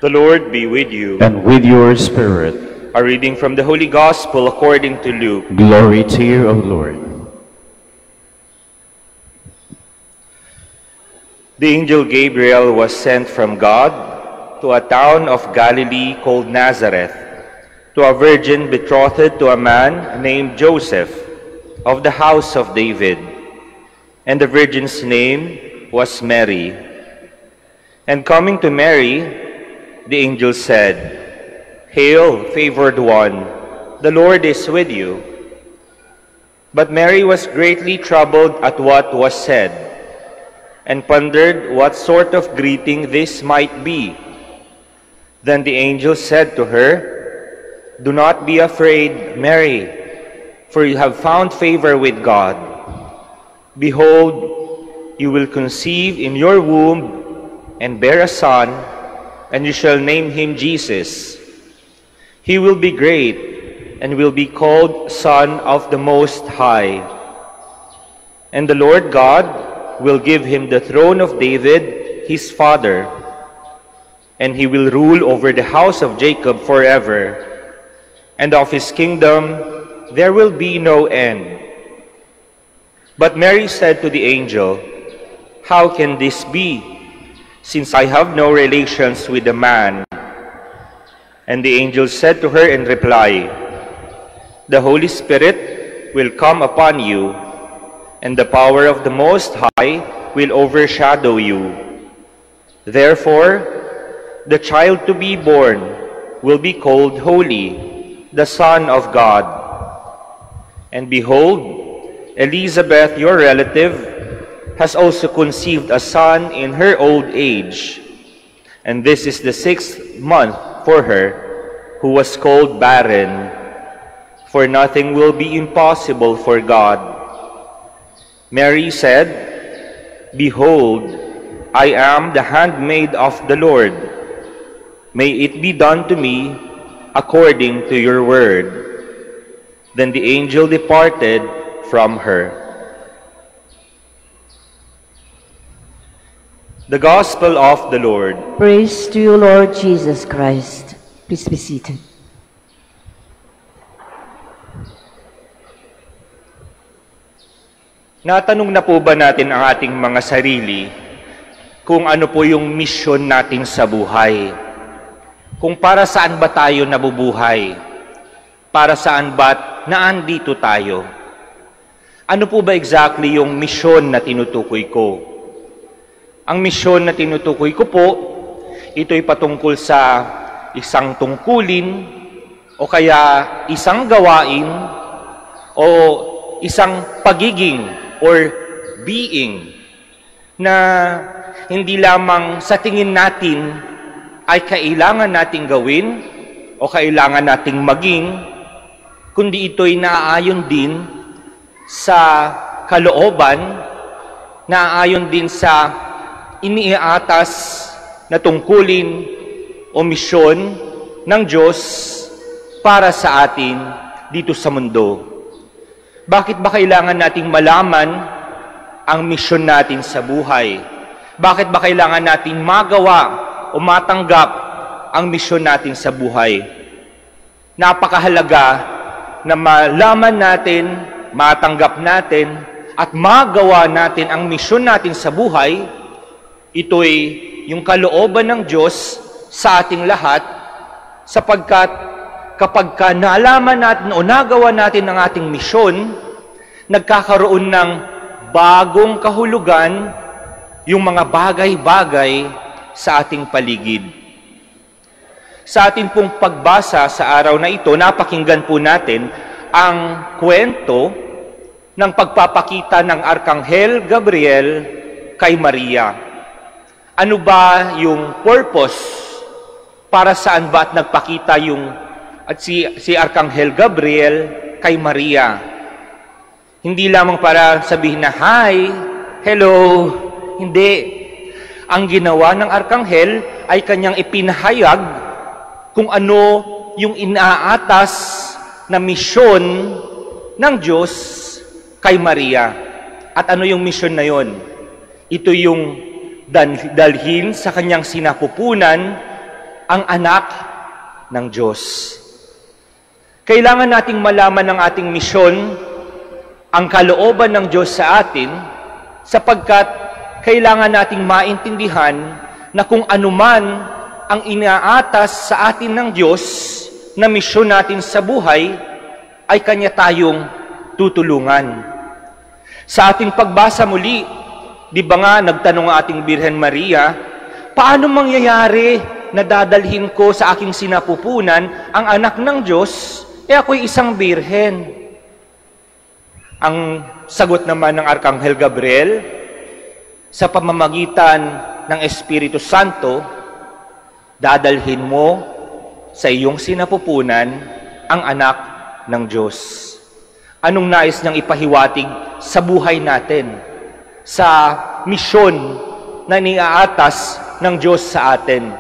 The Lord be with you. And with your spirit. A reading from the Holy Gospel according to Luke. Glory to you, O Lord. The angel Gabriel was sent from God to a town of Galilee called Nazareth, to a virgin betrothed to a man named Joseph, of the house of David. And the virgin's name was Mary. And coming to Mary, the angel said, "Hail, favored one, the Lord is with you." But Mary was greatly troubled at what was said, and pondered what sort of greeting this might be. Then the angel said to her, "Do not be afraid, Mary, for you have found favor with God. Behold, you will conceive in your womb and bear a son, and you shall name him Jesus. He will be great and will be called Son of the Most High. And the Lord God will give him the throne of David, his father, and he will rule over the house of Jacob forever, and of his kingdom there will be no end." But Mary said to the angel, "How can this be, since I have no relations with a man?" And the angel said to her in reply, "The Holy Spirit will come upon you, and the power of the Most High will overshadow you. Therefore, the child to be born will be called Holy, the Son of God. And behold, Elizabeth, your relative, has also conceived a son in her old age, and this is the 6th month for her, who was called barren, for nothing will be impossible for God." Mary said, "Behold, I am the handmaid of the Lord. May it be done to me according to your word." Then the angel departed from her. The Gospel of the Lord. Praise to you, Lord Jesus Christ. Please be seated. Natanong na po ba natin ang ating mga sarili kung ano po yung misyon natin sa buhay? Kung para saan ba tayo nabubuhay? Para saan ba't naandito tayo? Ano po ba exactly yung misyon na tinutukoy ko? Ang misyon na tinutukoy ko po, ito'y patungkol sa isang tungkulin o kaya isang gawain o isang pagiging or being na hindi lamang sa tingin natin ay kailangan nating gawin o kailangan nating maging, kundi ito'y naaayon din sa kalooban, naaayon din sa iniatas na tungkulin o misyon ng Diyos para sa atin dito sa mundo. Bakit ba kailangan nating malaman ang misyon natin sa buhay? Bakit ba kailangan nating magawa o matanggap ang misyon natin sa buhay? Napakahalaga na malaman natin, matanggap natin, at magawa natin ang misyon natin sa buhay. Ito'y yung kalooban ng Diyos sa ating lahat, sapagkat kapag nalaman natin o nagawa natin ang ating misyon, nagkakaroon ng bagong kahulugan yung mga bagay-bagay sa ating paligid. Sa ating pong pagbasa sa araw na ito, napakinggan po natin ang kwento ng pagpapakita ng Arkanghel Gabriel kay Maria. Ano ba yung purpose? Para saan ba at nagpakita si Arkanghel Gabriel kay Maria? Hindi lamang para sabihin na, "Hi, hello." Hindi. Ang ginawa ng Arkanghel ay kanyang ipinahayag kung ano yung inaatas na misyon ng Diyos kay Maria. At ano yung misyon na yon? Ito yung dalhin sa kanyang sinapupunan ang anak ng Diyos. Kailangan nating malaman ang ating misyon, ang kalooban ng Diyos sa atin, sapagkat kailangan nating maintindihan na kung anuman ang inaatas sa atin ng Diyos na misyon natin sa buhay, ay Kanya tayong tutulungan. Sa ating pagbasa muli, di ba nga nagtanong ang ating Birhen Maria, paano mangyayari na dadalhin ko sa aking sinapupunan ang anak ng Diyos, ako'y isang birhen? Ang sagot naman ng Arkanghel Gabriel, sa pamamagitan ng Espiritu Santo, dadalhin mo sa iyong sinapupunan ang anak ng Diyos. Anong nais niyang ipahiwatig sa buhay natin, sa misyon na niaatas ng Diyos sa atin?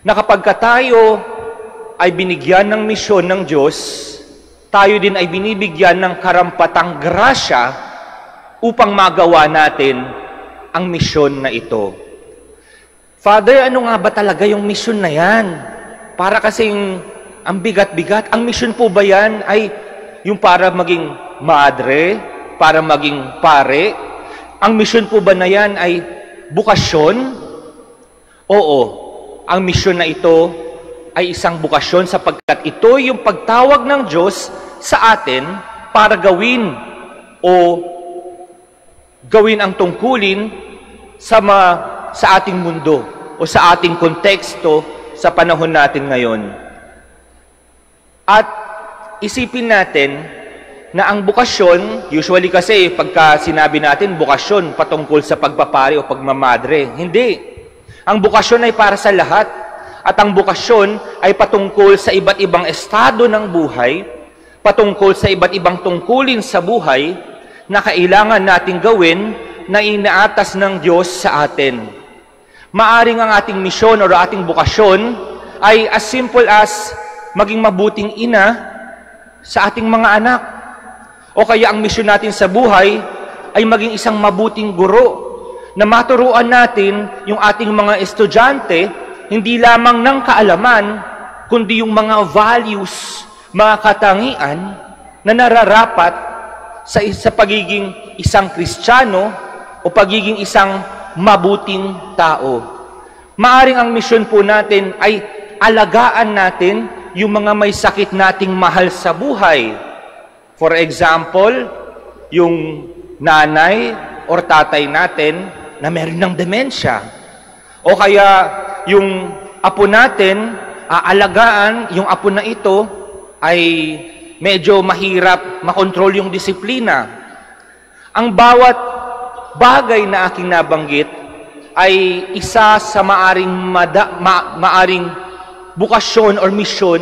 Na kapag tayo ay binigyan ng misyon ng Diyos, tayo din ay binibigyan ng karampatang grasya upang magawa natin ang misyon na ito. Father, ano nga ba talaga yung misyon na yan? Para kasing ang bigat-bigat. Ang misyon po ba yan ay yung para maging madre, para maging pare? Ang misyon po ba na yan ay bukasyon? Oo, ang misyon na ito ay isang bukasyon sapagkat ito yung pagtawag ng Diyos sa atin para gawin ang tungkulin sa ating mundo o sa ating konteksto sa panahon natin ngayon. At isipin natin na ang bukasyon, usually kasi pagka sinabi natin bukasyon patungkol sa pagpapari o pagmamadre, hindi. Ang bukasyon ay para sa lahat. At ang bukasyon ay patungkol sa iba't ibang estado ng buhay, patungkol sa iba't ibang tungkulin sa buhay na kailangan nating gawin na inaatas ng Diyos sa atin. Maaring ang ating misyon o ating bukasyon ay as simple as maging mabuting ina sa ating mga anak. O kaya ang misyon natin sa buhay ay maging isang mabuting guro na maturuan natin yung ating mga estudyante hindi lamang ng kaalaman, kundi yung mga values, mga katangian na nararapat sa pagiging isang Kristiyano o pagiging isang mabuting tao. Maaring ang misyon po natin ay alagaan natin yung mga may sakit nating mahal sa buhay. For example, yung nanay or tatay natin na meron ng demensya. O kaya yung apo natin, aalagaan yung apo na ito ay medyo mahirap makontrol yung disiplina. Ang bawat bagay na aking nabanggit ay isa sa maaring bukasyon or misyon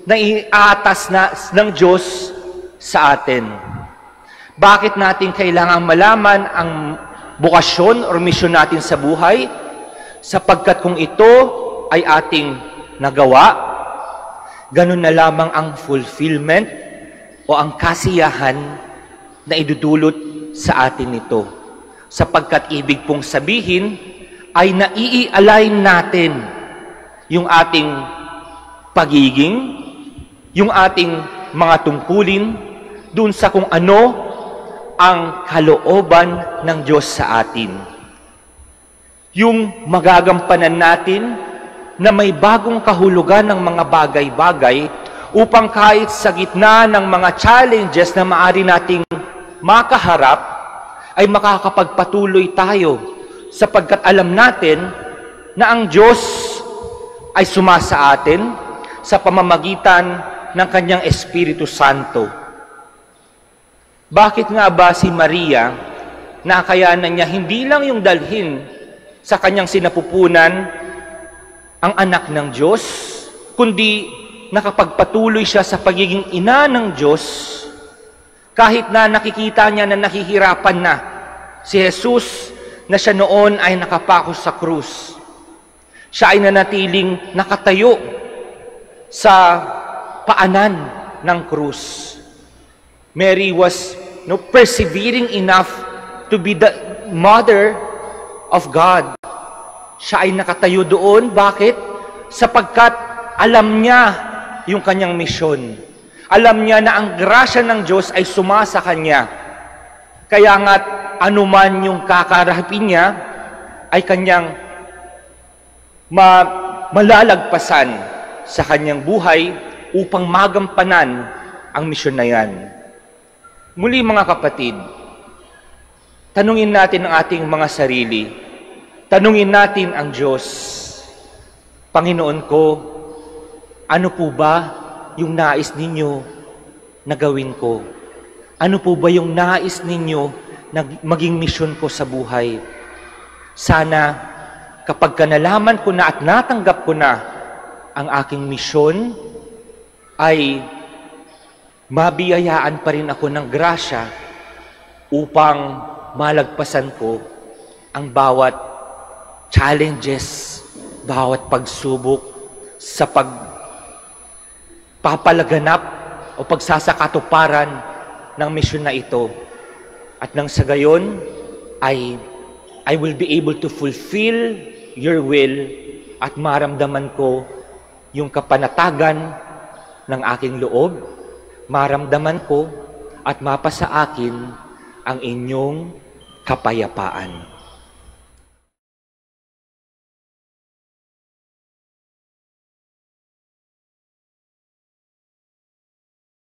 na iatas ng Diyos sa atin. Bakit natin kailangan malaman ang bukasyon or misyon natin sa buhay? Sapagkat kung ito ay ating nagawa, ganun na lamang ang fulfillment o ang kasiyahan na idudulot sa atin ito. Sapagkat ibig pong sabihin ay nai-align natin yung ating pagiging, yung ating mga tungkulin dun sa kung ano ang kalooban ng Diyos sa atin. Yung magagampanan natin na may bagong kahulugan ng mga bagay-bagay upang kahit sa gitna ng mga challenges na maaari nating makaharap, ay makakapagpatuloy tayo sapagkat alam natin na ang Diyos ay sumasa atin sa pamamagitan ng Kanyang Espiritu Santo. Bakit nga ba si Maria nakayanan niya hindi lang yung dalhin sa kanyang sinapupunan ang anak ng Diyos, kundi nakapagpatuloy siya sa pagiging ina ng Diyos kahit na nakikita niya na nahihirapan na si Jesus na siya noon ay nakapako sa krus. Siya ay nanatiling nakatayo sa paanan ng krus. Mary was persevering enough to be the mother of God. Siya ay nakatayo doon. Bakit? sapagkat alam niya yung kanyang misyon. Alam niya na ang grasya ng Diyos ay sumasa kanya. Kaya nga't anuman yung kakarapin niya ay kanyang malalagpasan sa kanyang buhay upang magampanan ang misyon na yan. Muli mga kapatid, tanungin natin ang ating mga sarili. Tanungin natin ang Diyos. Panginoon ko, ano po ba yung nais ninyo na gawin ko? Ano po ba yung nais ninyo na maging misyon ko sa buhay? Sana kapag nalaman ko na at natanggap ko na ang aking misyon, ay mabiyayaan pa rin ako ng grasya upang malagpasan ko ang bawat challenges, bawat pagsubok sa pagpapalaganap o pagsasakatuparan ng misyon na ito. At nang sa gayon, I will be able to fulfill your will at maramdaman ko yung kapanatagan ng aking loob, maramdaman ko at mapasa akin ang inyong kapayapaan.